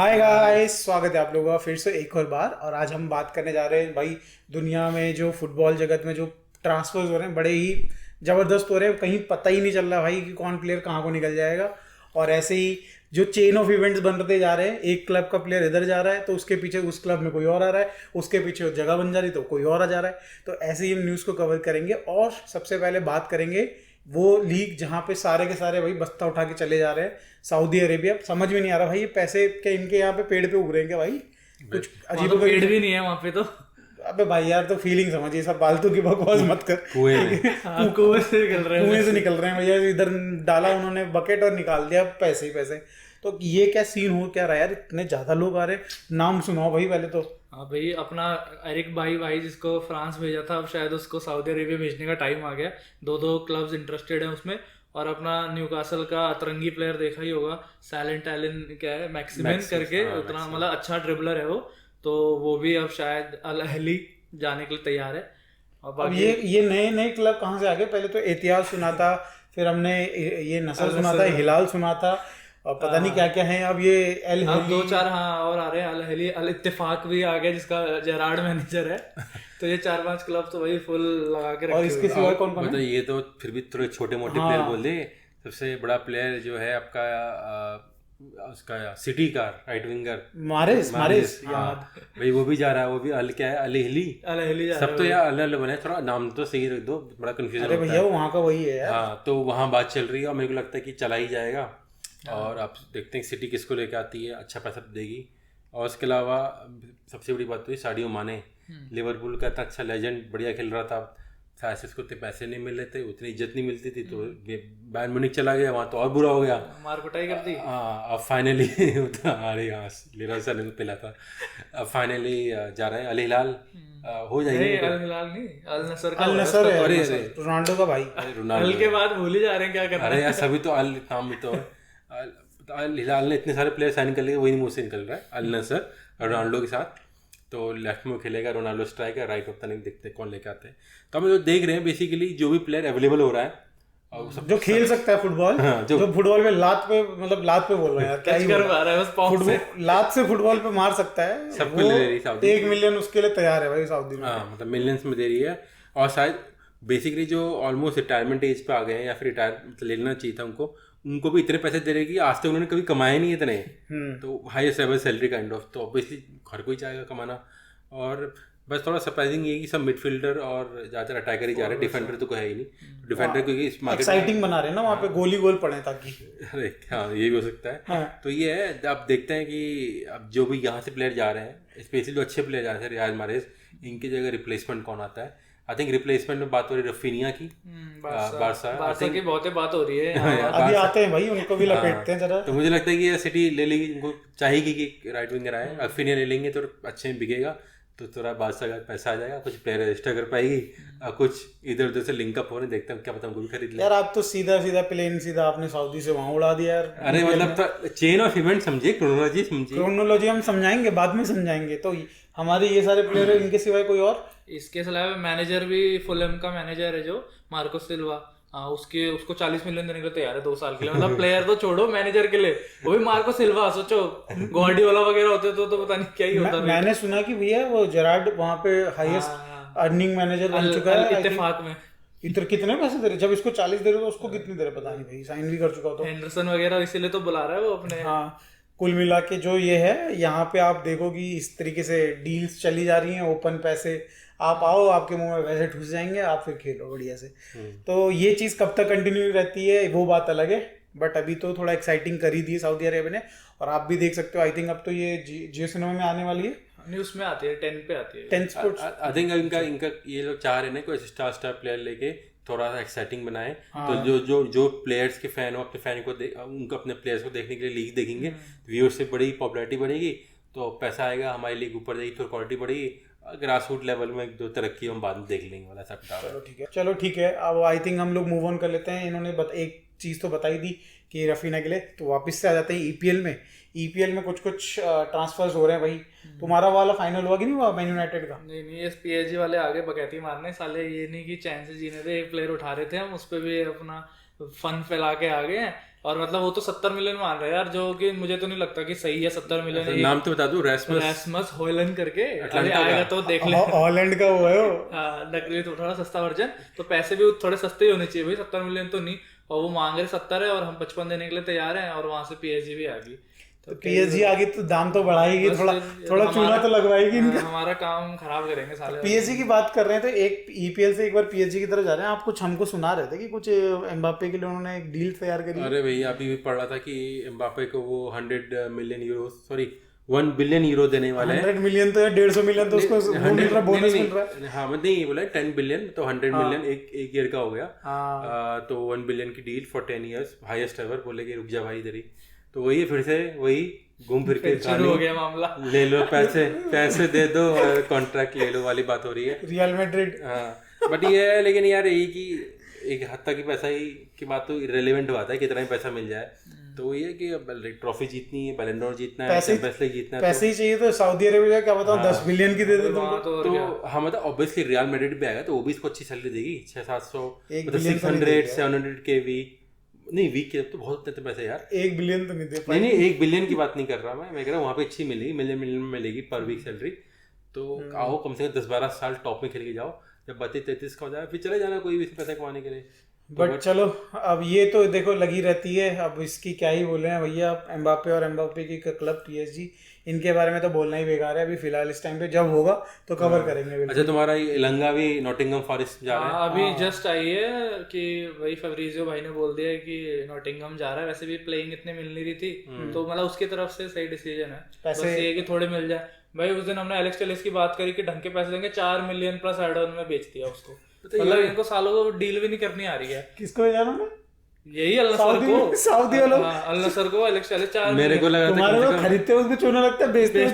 Hi guys, स्वागत है आप लोगों का फिर से एक और बार। और आज हम बात करने जा रहे हैं भाई, दुनिया में जो फुटबॉल जगत में जो ट्रांसफर्स हो रहे हैं बड़े ही ज़बरदस्त हो रहे हैं। कहीं पता ही नहीं चल रहा भाई कि कौन प्लेयर कहाँ को निकल जाएगा। और ऐसे ही जो चेन ऑफ इवेंट्स बनते जा रहे हैं, एक क्लब का प्लेयर इधर जा रहा है तो उसके पीछे उस क्लब में कोई और आ रहा है, उसके पीछे वो जगह बन जा रही तो कोई और आ जा रहा है। तो ऐसे ही हम न्यूज़ को कवर करेंगे। और सबसे पहले बात करेंगे वो लीग जहाँ पे सारे के सारे भाई बस्ता उठा के चले जा रहे हैं, सऊदी अरेबिया। समझ में नहीं आ रहा भाई, ये पैसे क्या इनके यहाँ पे पेड़ पे उग रहे हैं क्या भाई? कुछ अजीब तो पेड़ भी नहीं है वहाँ पे तो। अबे भाई यार, तो फीलिंग समझिए, सब फालतू की बकवास मत कर। कुएं से निकल रहे हैं। कुएं से निकल रहे हैं भैया, इधर डाला उन्होंने बकेट और निकाल दिया पैसे ही पैसे। तो ये क्या सीन हो क्या रहा है यार? इतने ज्यादा लोग आ रहे हैं, नाम सुनाओ भाई पहले तो। हाँ भाई, अपना एरिक भाई जिसको फ्रांस भेजा था, अब शायद उसको सऊदी अरेबिया भेजने का टाइम आ गया। दो क्लब्स इंटरेस्टेड हैं उसमें। और अपना न्यूकासल का अतरंगी प्लेयर देखा ही होगा, सैलेंट एलन क्या है, मैक्सिमन करके, उतना मतलब अच्छा ड्रिबलर है वो। तो वो भी अब शायद अल अहली जाने के लिए तैयार है। अब ये नए नए क्लब कहाँ से आ गए? पहले तो एहतियाज सुना था, फिर हमने ये नसर सुना था, हिलाल सुना था, और पता नहीं क्या क्या है। अब ये अल अब दो चार हाँ और आ रहे हैं। अल अहली, अल इत्तेफाक भी आ गया जिसका जेरार्ड मैनेजर है। तो ये 4-5 क्लब तो वही फुल लगा के रखे। और इसके सिवा कौन कौन है? ये तो फिर भी थोड़े छोटे मोटे प्लेयर बोल दे। सबसे बड़ा प्लेयर जो है आपका उसका सिटी का राइट विंगर मारेस भाई, वो भी जा रहा है। वो भी अल क्या है, अल अहली सब तो यार अलग अलग बने। थोड़ा नाम तो सही रख दो, बड़ा कंफ्यूजन होता है। अरे भैया वो वहाँ का वही है यार। हाँ, तो वहाँ बात चल रही है और मेरे को लगता है कि चला ही जाएगा। और आप देखते हैं सिटी किसको लेकर आती है, अच्छा पैसा देगी। और उसके अलावा सबसे बड़ी बात तो साडियो माने, लिवरपूल का इतना अच्छा लेजेंड, बढ़िया खेल रहा था। शायद से उसको उतने पैसे नहीं मिल रहे थे, उतनी इज्जत नहीं मिलती थी, तो बायर्न म्यूनिख चला गया, वहाँ तो और बुरा हो गया, मार कुटाई कर दी। हाँ, अब फाइनली अरे हाँ, लेना सर ने तो पिला था। अब फाइनली जा रहे हैं अल हिलाल, हो जाएंगे। अल हिलाल नहीं, अल नसर का। अल नसर है, रोनाल्डो का भाई। अल के बाद भूल ही जा रहे हैं क्या कर रहे हैं। अरे यार, सभी तो अल नाम भी तो अल हिलाल ने इतने सारे प्लेयर साइन कर लिए, वही मुंह से निकल रहा है अल नसर रोनाल्डो के साथ। तो लेफ्ट में खेलेगा रोनाल्डो, स्ट्राइकर, राइट में पता नहीं, देखते कौन लेके आते हैं। तो हम जो देख रहे हैं बेसिकली, जो भी प्लेयर अवेलेबल हो रहा है और जो खेल सकता है फुटबॉल, जो फुटबॉल में लात पे, मतलब लात पे बोल रहे हैं यार, क्या ही कर पा रहा है बस पाँव से, लात से फुटबॉल पे मार सकता है, सबको ले रही सऊदी। 1 मिलियन उसके लिए तैयार है भाई सऊदी में। हाँ, मतलब मिलियंस में दे रही है। और शायद बेसिकली जो ऑलमोस्ट रिटायरमेंट एज पे आ गए हैं या फिर रिटायर लेना चाहिए था उनको भी इतने पैसे दे रहे कि आज तक उन्होंने कभी कमाए नहीं इतने। तो highest ever salary kind of, तो ऑब्वियसली हर कोई चाहेगा कमाना। और बस थोड़ा सरप्राइजिंग ये कि सब मिडफील्डर और ज़्यादातर अटैकर ही जा रहे हैं, डिफेंडर तो कोई है ही नहीं। डिफेंडर क्योंकि इस मार्केट एक्साइटिंग बना रहे हैं ना वहाँ पे, गोली गोल पड़े ताकि। अरे हाँ, ये भी हो सकता है। हाँ। तो ये है, अब देखते हैं कि अब जो भी यहाँ से प्लेयर जा रहे हैं, स्पेशली जो अच्छे प्लेयर जा रहे हैं, रियाज मारेज, इनकी जगह रिप्लेसमेंट कौन आता है। आई थिंक रिप्लेसमेंट में बात हो रही है रफीनिया की, बारसा की बहुत बात हो रही है। अभी आते हैं भाई, उनको भी लपेटते हैं जरा। तो मुझे लगता है कि ये सिटी ले लेगी, उनको चाहेगी कि राइट विंगर आए। रफीनिया ले लेंगे तो अच्छे में बिकेगा, तो थोड़ा बादशाह का पैसा आ जाएगा, कुछ प्लेयर रजिस्टर कर पाएगी, और कुछ इधर उधर से लिंकअप होने, देखते हैं क्या पता उनको भी खरीद ले। यार आप तो सीधा प्लेन सीधा आपने सऊदी से वहाँ उड़ा दिया यार। अरे मतलब चेन ऑफ इवेंट समझिए, क्रोनोलॉजी समझिए। क्रोनोलॉजी हम समझाएंगे, बाद में समझाएंगे। तो हमारे ये सारे प्लेयर, इनके सिवाय कोई और? इसके अलावा मैनेजर भी, फुलहम का मैनेजर है जो मार्को सिल्वा, उसको 40 मिलियन देने को तैयार है 2 साल के लिए। मतलब प्लेयर तो छोड़ो, मैनेजर के लिए वो भी मार्को सिल्वा। सोचो गार्डियोला वगैरह होते तो पता नहीं क्या ही होता। मैंने सुना कि भैया वो जेरार्ड वहाँ पे हाईएस्ट अर्निंग मैनेजर बन चुका है इत्तेफाक में। इधर कितने पैसे दे रहे? जब इसको 40 दे रहे तो उसको कितने दे रहे पता नहीं भाई, साइन भी कर चुका तो। हेंडरसन वगैरह इसीलिए तो बुला रहा है वो अपने। हाँ, कुल मिला के जो ये है, यहाँ पे आप देखोगी इस तरीके से डील्स चली जा रही हैं, ओपन पैसे। आप आओ, आपके मुंह में वैसे ठुस जाएंगे, आप फिर खेलो बढ़िया से। तो ये चीज़ कब तक कंटिन्यू रहती है वो बात अलग है, बट अभी तो थोड़ा एक्साइटिंग कर ही दी है सऊदी अरेबिया ने। और आप भी देख सकते हो, आई थिंक अब तो ये जियो सिनेमा में आने वाली है, न्यूज़ में आती है, 10 पे आती है, 10 स्पोर्ट्स। आई थिंक इनका ये लोग चाह रहे हैं कोई स्टार प्लेयर लेके थोड़ा सा एक्साइटिंग बनाए। हाँ। तो जो प्लेयर्स के फैन हो, अपने फैन को उनको अपने प्लेयर्स को देखने के लिए लीग देखेंगे, व्यूअरशिप बढ़ेगी, पॉपुलैरिटी बढ़ेगी, तो पैसा आएगा, हमारी लीग ऊपर जाएगी, थोड़ी क्वालिटी बढ़ेगी। ग्रास रूट लेवल में जो तरक्की हम बाद में देख लेंगे वाला सब। चलो ठीक है, अब आई थिंक हम लोग मूव ऑन कर लेते हैं। इन्होंने एक चीज़ तो बताई दी कि रफीना के लिए, तो वापस से आ जाते हैं ईपीएल में। ईपीएल में कुछ ट्रांसफर्स हो रहे हैं भाई। तुम्हारा वाला फाइनल हुआ कि नहीं हुआ मैन यूनाइटेड का? नहीं, इस पीएसजी वाले आगे बकैती मारने साले, ये नहीं कि चैन से जीने थे। एक प्लेयर उठा रहे थे हम, उस पर भी अपना फन फैला के आ गए हैं। और मतलब वो तो 70 मिलियन मान रहे हैं यार, जो कि मुझे तो नहीं लगता कि सही है 70 मिलियन। नाम तो बता दूं, रैस्मस हॉयलैंड करके, अरे का। आएगा तो देख ले। हॉलैंड का वो है वो। हाँ, नकली तो थोड़ा सस्ता वर्जन, तो पैसे भी थोड़े सस्ते ही होने चाहिए भाई, 70 मिलियन तो नहीं। और वो मांग रहे 70 है और हम 55 देने के लिए तैयार हैं, और वहां से PSG भी आ गई। तो PSG आ गई तो दाम तो बढ़ाएगी, थोड़ा चूना तो लगवाएगी इनका। हमारा काम खराब करेंगे साले। PSG की बात कर रहे हैं तो एक EPL से एक बार PSG की तरफ जा रहे हैं। आप कुछ हमको सुना रहे थे कि कुछ एम्बाप्पे के लिए उन्होंने एक डील तैयार करी। अरे भैया अभी भी पढ़ रहा था कि एम्बाप्पे को वो 100 million euro, sorry 1 billion euro देने वाले हैं। 100 मिलियन तो 150 मिलियन तो उसको वो मिल रहा, बोनस मिल रहा है। हाँ मतलब नहीं बोला 10 बिलियन, तो 100 मिलियन एक ईयर का हो गया। तो 1 बिलियन की deal for 10 years, highest ever. बोले कि रुक जा भाई इधर ही, तो वही फिर से वही घूम फिर के शुरू हो गया मामला। ले लो पैसे दे दो और कॉन्ट्रैक्ट ले लो वाली बात हो रही है। Real Madrid. हाँ बट ये है, लेकिन यार यही कि एक हद तक पैसा ही की बात तो इरेलीवेंट हुआ था, कितना ही पैसा मिल जाए। तो ये कि ट्रॉफी जीतनी है, बैलन डोर जीतना है, चैंपियंस लीग जीतना है, पैसे ही चाहिए तो सऊदी अरेबिया क्या बताऊं 10 बिलियन की दे दे तुमको। तो हाँ मतलब ऑब्वियसली रियल मैड्रिड भी आएगा तो वो भी इसको अच्छी सैलरी देगी, 600-700 मतलब 600-700 के वीक, नहीं वीक के तो बहुत देते पैसे यार। 1 बिलियन तो नहीं दे पाए। नहीं 1 बिलियन की बात नहीं कर रहा मैं कह रहा हूँ वहाँ पे अच्छी मिलेगी, मिलियन में मिलेगी पर वीक सैलरी। तो आओ कम से कम 10-12 साल टॉप में खेल के जाओ, जब 32-33 का हो जाए फिर चले जाना कोई भी पैसा कमाने के लिए। बट चलो अब ये तो देखो लगी रहती है, अब इसकी क्या ही बोले हैं भैया। एम्बाप्पे और एम्बाप्पे की क्लब PSG, इनके बारे में तो बोलना ही बेकार है अभी फिलहाल इस टाइम पे। जब होगा तो कवर करेंगे। अच्छा तुम्हारा इलंगा भी नॉटिंगम फॉरेस्ट जा रहा है अभी जस्ट आई है कि वही फेब्रिजियो भाई ने बोल दिया है कि नॉटिंगम जा रहा है। वैसे भी प्लेइंग इतनी मिल नहीं रही थी, तो मतलब उसकी तरफ से सही डिसीजन है। बस ये कि थोड़े मिल जाए भाई। उस दिन हमने एलेक्स टेलेस की बात करी कि ढंग के पैसे देंगे, 4 मिलियन प्लस एड ऑन में बेच दिया उसको। मतलब इनको सालों को डील भी नहीं करनी आ रही है। किसको जाना है? यही अल नसर को, सऊदी वालों। अल नसर को एलेक्स टेलेस 4 मेरे को लगा था तुम्हारे लोग खरीदते उसको चूना लगता है, बेचते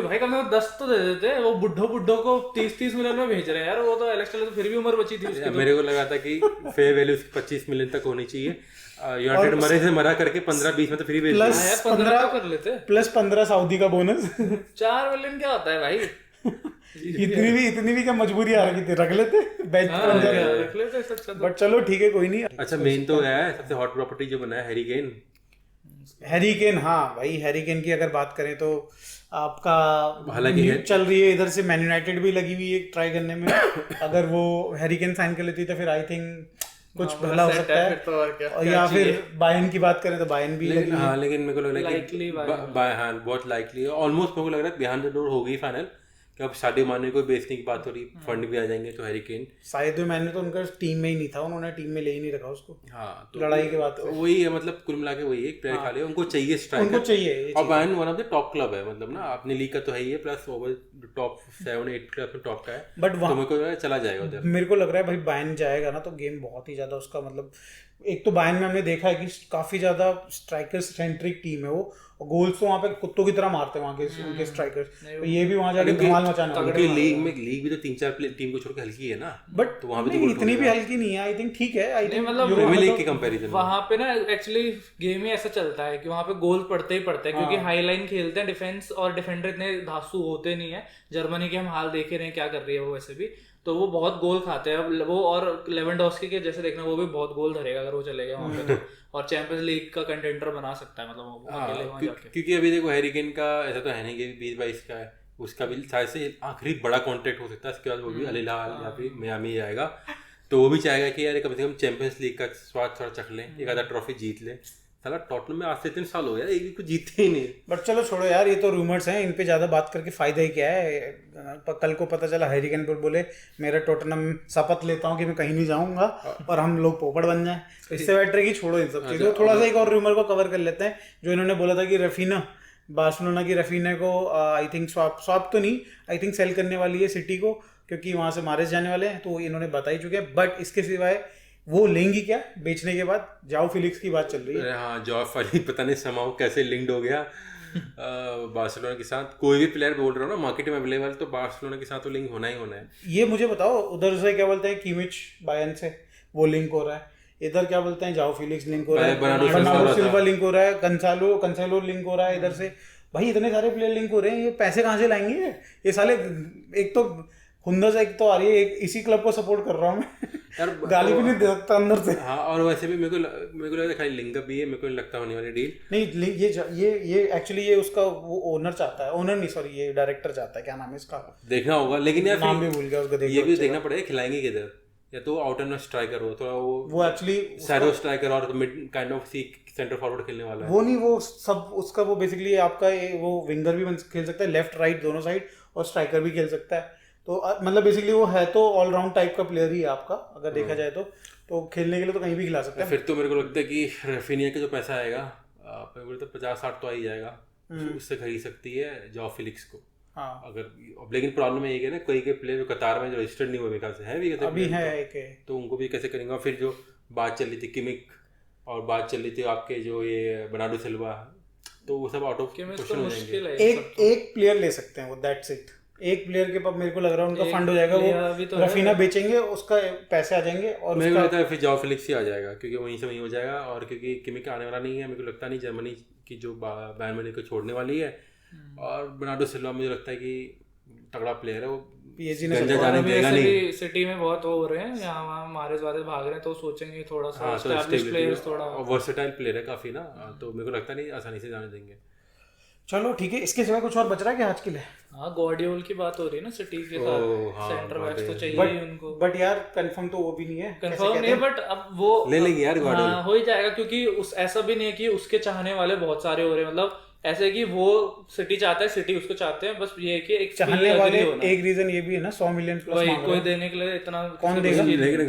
भाई कम से कम 10 तो दे देते। वो बुड्ढो को 30 मिलियन में भेज रहे हैं यार। वो तो एलेक्स टेलेस तो फिर भी उम्र बची थी उसकी। मेरे को लगा था कि फेयर वैल्यू 25 मिलियन तक होनी चाहिए। यूनाइटेड मरे से मरा करके 15-20 में तो फ्री बेच प्लस 15 कर लेते, प्लस 15 सऊदी का बोनस। 4 मिलियन क्या होता है भाई? इतनी भी क्या मजबूरी आ रही थी, रख लेते बेंच पर रख लेते सब। बट चलो ठीक है कोई नहीं। अच्छा मेन तो है सबसे हॉट प्रॉपर्टी जो बना है हैरी केन। हाँ भाई हैरी केन की अगर बात करें तो आपका हालांकि चल रही है इधर से, मैन यूनाइटेड भी लगी हुई है ट्राई करने में। अगर वो हैरी केन साइन कर लेती तो फिर आई थिंक कुछ भला हो सकता है। तो और या फिर बायन की बात करें तो बायन भी लगी। हाँ लेकिन मेरे को लग रहा है कि हाँ बहुत लाइकली है, ऑलमोस्ट मेरे को लग रहा है बिहाइंड द डोर हो गई फाइनल। कि अब सादियो माने को बेचने की बात हो रही, फंड भी आ जाएंगे तो हैरी केन। सादियो माने तो उनका टीम में ही नहीं था, उन्होंने टीम में ले ही नहीं रखा उसको। हाँ तो लड़ाई की बात वही है, मतलब कुल मिला के वही है, एक प्लेयर खा लिया, उनको चाहिए स्ट्राइकर, उनको चाहिए। और Bayern one of the top club है, मतलब ना अपनी लीग का तो है ही है, प्लस ओवर टॉप 7-8 क्लब में टॉप का है। बट तो मेरे को चला जाएगा उधर। मेरे को लग रहा है भाई बायर्न जाएगा ना तो गेम बहुत ही ज्यादा उसका, मतलब एक तो बायर्न में हमने देखा है कि काफी ज्यादा स्ट्राइकर सेंट्रिक टीम है वो, और गोल्स तो वहाँ पे कुत्तों की तरह मारते हैं वहाँ के उनके स्ट्राइकर्स। तो ये भी वहाँ जाके धमाल मचाने वाले। लीग भी तो 3-4 टीम को छोड़ के हल्की है ना, बट तो वहाँ पे तो इतनी भी हल्की नहीं है। आई थिंक ठीक है, आई थिंक मतलब प्रीमियर लीग के कंपैरिजन वहाँ पे ना एक्चुअली गेम ही ऐसा चलता है कि वहाँ पे गोल पड़ते ही पड़ते हैं, क्योंकि हाई लाइन खेलते हैं, डिफेंस और डिफेंडर इतने धांसू होते नहीं है। जर्मनी के हम हाल देख रहे हैं क्या कर रही है वो, वैसे भी तो वो बहुत गोल खाते हैं अब वो। और लेवेंडोस्की के जैसे देखना, वो भी बहुत गोल धरेगा अगर वो चलेगा वहाँ पे तो, और चैंपियंस लीग का कंटेंडर बना सकता है, मतलब वो अकेले वहाँ जाके। क्योंकि अभी देखो हैरी केन का ऐसा तो है नहीं कि 20-22 का है, उसका भी शायद से आखिरी बड़ा कॉन्ट्रैक्ट हो सकता है, इसके बाद वो भी अल हिलाल या फिर मियामी जाएगा। तो वो भी चाहेगा कि यार कम से कम चैंपियंस लीग का स्वाद थोड़ा चख लें, एक आधा ट्रॉफी जीत ले। साला टॉटनहम में आज से 3 साल हो गया, एक भी कुछ जीतते ही नहीं। बट चलो छोड़ो यार, ये तो रूमर्स हैं, इन पे ज्यादा बात करके फायदा ही क्या है। कल को पता चला हैरी केन पर बोले मेरा टॉटनहम शपथ लेता हूँ कि मैं कहीं नहीं जाऊंगा, और हम लोग पोपट बन जाएं। इससे बेटर है कि छोड़ो इन सब चीजों। थोड़ा सा एक और रूमर को कवर कर लेते हैं, जो इन्होंने बोला था कि रफीना, बार्सिलोना की रफीना को आई थिंक स्वाप तो नहीं, आई थिंक सेल करने वाली है सिटी को, क्योंकि वहां से मारे जाने वाले हैं, तो इन्होंने बता ही चुके हैं। बट इसके सिवाय वो लेंगी क्या बेचने के बाद? जाओ फिलिक्स की बात चल रही है। हाँ जाओ फिलिक्स पता नहीं समाओ कैसे लिंक्ड हो गया बार्सिलोना के साथ। कोई भी प्लेयर बोल रहा हो ना मार्केट में अवेलेबल, तो बार्सिलोना के साथ तो लिंक होना ही होना है। ये मुझे बताओ, उधर से क्या बोलते हैं किमिच बायर्न से वो लिंक हो रहा है, इधर क्या बोलते हैं जाओ फिलिक्स लिंक हो रहा है, बर्नार्डो सिल्वा लिंक हो रहा है, कंसेलो लिंक हो रहा है इधर से। भाई इतने सारे प्लेयर लिंक हो रहे हैं, ये पैसे कहाँ से लाएंगे ये साले? एक तो हुंडा एक तो आ रही है, एक इसी क्लब को सपोर्ट कर रहा हूँ मैं यार गाली भी नहीं दे सकता अंदर से। हाँ, और वैसे भी मेरे को लगता है खाली लिंकअप भी है, मेरे को नहीं लगता होने वाली डील। नहीं, ये एक्चुअली ये उसका वो ओनर चाहता है, ओनर नहीं सॉरी ये डायरेक्टर चाहता है, क्या नाम है इसका, देखना होगा। लेकिन यार नाम भी भूल गया उसका, ये भी देखना पड़ेगा खिलाएंगे किधर, या तो आउटर में स्ट्राइकर हो थोड़ा, वो एक्चुअली शैडो स्ट्राइकर और मिड काइंड ऑफ सी सेंटर फॉरवर्ड खेलने वाला है। वो नहीं, वो सब उसका वो बेसिकली आपका वो विंगर भी खेल सकता है, लेफ्ट राइट दोनों साइड, और स्ट्राइकर भी खेल सकता है। तो मतलब बेसिकली वो है तो ऑलराउंड टाइप का प्लेयर ही है आपका, अगर देखा जाए तो खेलने के लिए तो कहीं भी खिला सकता है। फिर तो मेरे को लगता है कि रफीनिया का जो पैसा आएगा मेरे को लगता है 50-60 तो आ ही जाएगा, उससे खरीद सकती है जॉ फिलिक्स को। हाँ, अगर लेकिन प्रॉब्लम यही है ना, कोई के प्लेयर जो कतार में जो रजिस्टर्ड नहीं हुए मेरे ख्याल से है भी अभी है एक, तो उनको भी कैसे करेंगे। फिर जो बात चल रही थी किमिक, और बात चल रही थी आपके जो ये बर्नार्डो सिल्वा, तो वो सब आउट ऑफ क्वेश्चन हो जाएंगे। एक प्लेयर ले सकते हैं वो, दैट्स इट। एक प्लेयर के पास मेरे को लग रहा है उनका फंड हो जाएगा, वो तो रफीना बेचेंगे, उसका पैसे आ जाएंगे, और मेरे को लगता है फिर जॉ फिलिक्स ही आ जाएगा, क्योंकि वहीं से वहीं हो जाएगा। और क्योंकि किमिक आने वाला नहीं है, मेरे को लगता नहीं जर्मनी की जो बायर्न म्यूनिख को छोड़ने वाली है, और बर्नार्डो सिल्वा मुझे लगता है कि तगड़ा प्लेयर है, वो पीएसजी ने ने जाने देगा नहीं। सिटी में बहुत वो हो रहे हैं, यहाँ वहाँ मारे भाग रहे हैं, तो सोचेंगे थोड़ा सा हाँ, एस्टैब्लिश प्लेयर्स थोड़ा वर्सेटाइल प्लेयर है काफी ना, तो मेरे को लगता नहीं आसानी से जाने देंगे। चलो ठीक है, इसके सिवा कुछ और बच रहा है क्या आज के लिए? हाँ, गॉर्डियोल की बात हो रही है ना, सिटी के साथ सेंटर बैक्स तो चाहिए ही उनको, बट यार कंफर्म तो वो भी नहीं है, कंफर्म नहीं है, बट अब वो ले लेंगे यार गॉर्डियोल। हाँ, हो ही जाएगा, क्योंकि उस ऐसा भी नहीं है कि उसके चाहने वाले बहुत सारे हो रहे हैं, मतलब ऐसे कि वो सिटी चाहता है, सिटी उसको चाहते हैं, बस ये है कि एक चाहने वाले, एक रीजन ये भी है ना 100 मिलियन प्लस वही कोई देने के लिए इतना कौन देगा? लेकिन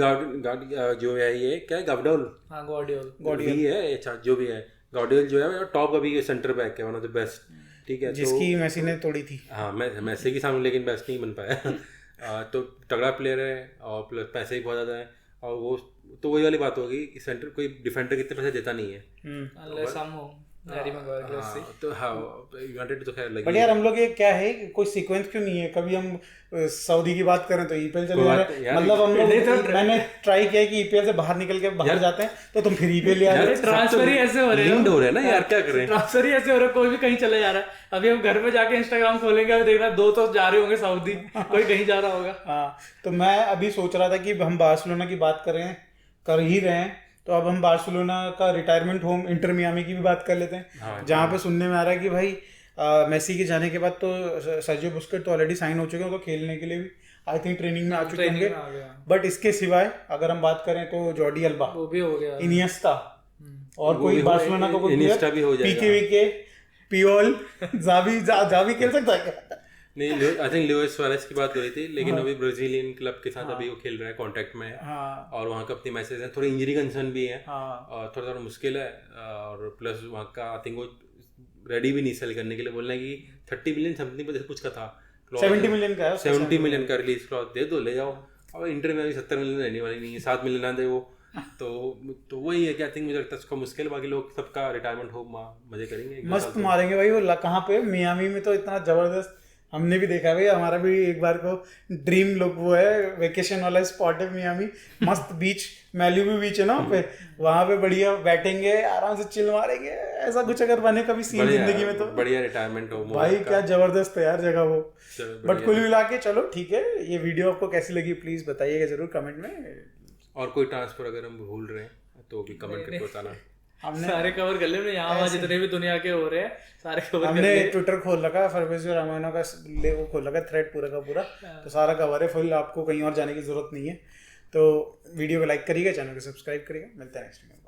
जो है ये क्या है, गवार्डियोल, हाँ गॉर्डियोल भी है, अच्छा जो भी है गॉर्डियोल जो है टॉप अभी सेंटर बैक है, वन ऑफ द बेस्ट, ठीक है, जिसकी मेसी ने तोड़ी थी। हाँ, मैसी के सामने लेकिन बेस्ट नहीं बन पाया तो तगड़ा प्लेयर है, और प्लस पैसे भी बहुत ज़्यादा है, और वो तो वही वाली बात होगी कि सेंटर कोई डिफेंडर कितने पैसे देता नहीं है। तो हाँ, यूनाइटेड तो खैर लगी। बट यार हम लोग ये क्या है, कोई सीक्वेंस क्यों नहीं है? कभी हम सऊदी की बात करें तो ईपीएल चले जा रहे हैं, मतलब हम लोग मैंने ट्राई किया कि ईपीएल से बाहर निकल के बाहर जाते हैं, तो तुम फिर ईपीएल ले आ रहे हो। ट्रांसफर ही ऐसे हो रहे हैं ना यार, क्या करें, ट्रांसफर ही ऐसे हो रहे हैं, कोई भी कहीं चले जा रहा है। अभी हम घर पे जाके इंस्टाग्राम खोलेंगे, अभी देखना 2 तो जा रहे होंगे सऊदी, कोई कहीं जा रहा होगा। हाँ, तो मैं अभी सोच रहा था कि हम बार्सिलोना की बात कर ही रहे हैं, तो अब हम बार्सिलोना का रिटायरमेंट होम इंटर मियामी की भी बात कर लेते हैं, जहाँ पे सुनने में आ रहा है कि भाई मेसी के जाने के बाद तो सर्जियो बुस्केट तो ऑलरेडी साइन हो चुके हैं, तो खेलने के लिए भी आई थिंक ट्रेनिंग में आ चुके होंगे। बट इसके सिवाय अगर हम बात करें तो जॉर्डी अल्बा, वो भी हो गया, इनिएस्टा, और कोई बार्सिलोना का कोई भी हो जाएगा, पीके पियोल, जावी खेल सकता है क्या? नहीं, आई थिंक लुइस सुआरेज की बात हो रही थी, लेकिन अभी ब्राजीलियन क्लब के साथ अभी वो खेल रहा है, कांटेक्ट में है, और वहाँ का अपनी मैसेज है, थोड़ी इंजरी कंसर्न भी है, और थोड़ा मुश्किल है, और प्लस वहाँ का आई थिंक वो रेडी भी नहीं सेल करने के लिए, बोलना है कि 30 मिलियन समथिंग पर कुछ का था, 70 मिलियन का है, 70 मिलियन का रिलीज क्लॉज दे दो, ले जाओ। अब इंटर में अभी 70 मिलियन रहने वाली नहीं है, 7 मिलियन ना दे वो, तो वही है कि आई थिंक मुझे लगता है उसका मुश्किल, बाकी लोग सबका रिटायरमेंट हो मजे करेंगे, मस्त मारेंगे भाई वो। कहाँ पे मियामी में तो इतना जबरदस्त हमने भी देखा भाई, हमारा भी एक बार को ड्रीम लोग वो है, वेकेशन वाला स्पॉट है मियामी, मस्त बीच, मैल्यूबी बीच है ना पे, वहाँ पे बढ़िया बैठेंगे, आराम से चिल मारेंगे, ऐसा कुछ अगर बने कभी सीन जिंदगी में तो बढ़िया रिटायरमेंट हो भाई, क्या जबरदस्त है यार जगह वो। बट कुल मिला के चलो ठीक है, ये वीडियो आपको कैसी लगी प्लीज बताइएगा जरूर कमेंट में, और कोई ट्रांसफर अगर हम भूल रहे हैं तो भी कमेंट करके बताना। हमने सारे कवर कर लिए, यहाँ जितने भी दुनिया के हो रहे हैं सारे कवर हमने ट्विटर खोल रखा, फरवेजियो रामायणों का वो खोल रखा, थ्रेड पूरा का पूरा, तो सारा कवर है फुल, आपको कहीं और जाने की जरूरत नहीं है। तो वीडियो को लाइक करिएगा, चैनल को सब्सक्राइब करिएगा, मिलते हैं नेक्स्ट वीडियो में।